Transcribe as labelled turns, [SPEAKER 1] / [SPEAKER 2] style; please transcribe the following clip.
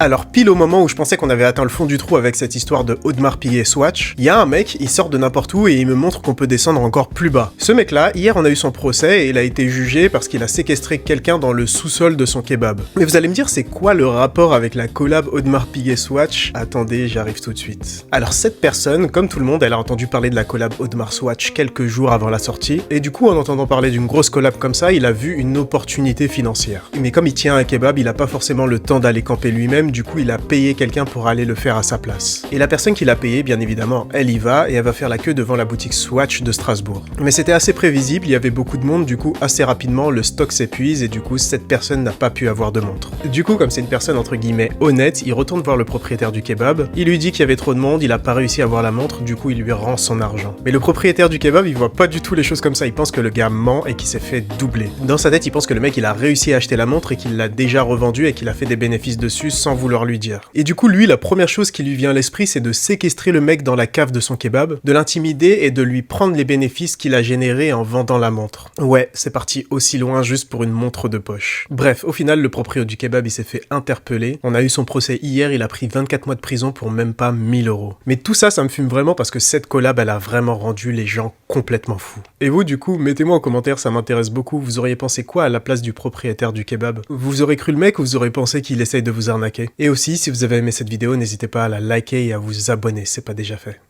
[SPEAKER 1] Alors pile au moment où je pensais qu'on avait atteint le fond du trou avec cette histoire de Audemars Piguet Swatch, il y a un mec, il sort de n'importe où et il me montre qu'on peut descendre encore plus bas. Ce mec là, hier on a eu son procès et il a été jugé parce qu'il a séquestré quelqu'un dans le sous-sol de son kebab. Mais vous allez me dire c'est quoi le rapport avec la collab Audemars Piguet Swatch? Attendez, j'arrive tout de suite. Alors cette personne, comme tout le monde, elle a entendu parler de la collab Audemars Swatch quelques jours avant la sortie, et du coup en entendant parler d'une grosse collab comme ça, il a vu une opportunité financière. Mais comme il tient un kebab, il a pas forcément le temps d'aller camper lui-même, du coup il a payé quelqu'un pour aller le faire à sa place. Et la personne qui l'a payé, bien évidemment, elle y va et elle va faire la queue devant la boutique Swatch de Strasbourg. Mais c'était assez prévisible, il y avait beaucoup de monde, du coup assez rapidement le stock s'épuise et du coup cette personne n'a pas pu avoir de montre. Du coup comme c'est une personne entre guillemets honnête, il retourne voir le propriétaire du kebab, il lui dit qu'il y avait trop de monde, il a pas réussi à avoir la montre, du coup il lui rend son argent. Mais le propriétaire du kebab il voit pas du tout les choses comme ça, il pense que le gars ment et qu'il s'est fait doubler. Dans sa tête il pense que le mec il a réussi à acheter la montre et qu'il l'a déjà revendue et qu'il a fait des bénéfices dessus sans vouloir lui dire. Et du coup lui la première chose qui lui vient à l'esprit c'est de séquestrer le mec dans la cave de son kebab, de l'intimider et de lui prendre les bénéfices qu'il a générés en vendant la montre. Ouais, c'est parti aussi loin juste pour une montre de poche. Bref, au final le propriétaire du kebab il s'est fait interpeller, on a eu son procès hier, il a pris 24 mois de prison pour même pas 1000 €. Mais tout ça, ça me fume vraiment parce que cette collab elle a vraiment rendu les gens complètement fous. Et vous du coup, mettez-moi en commentaire, ça m'intéresse beaucoup, vous auriez pensé quoi à la place du propriétaire du kebab? Vous aurez cru le mec ou vous aurez pensé qu'il essaye de vous arnaquer? Et aussi, si vous avez aimé cette vidéo, n'hésitez pas à la liker et à vous abonner, c'est pas déjà fait.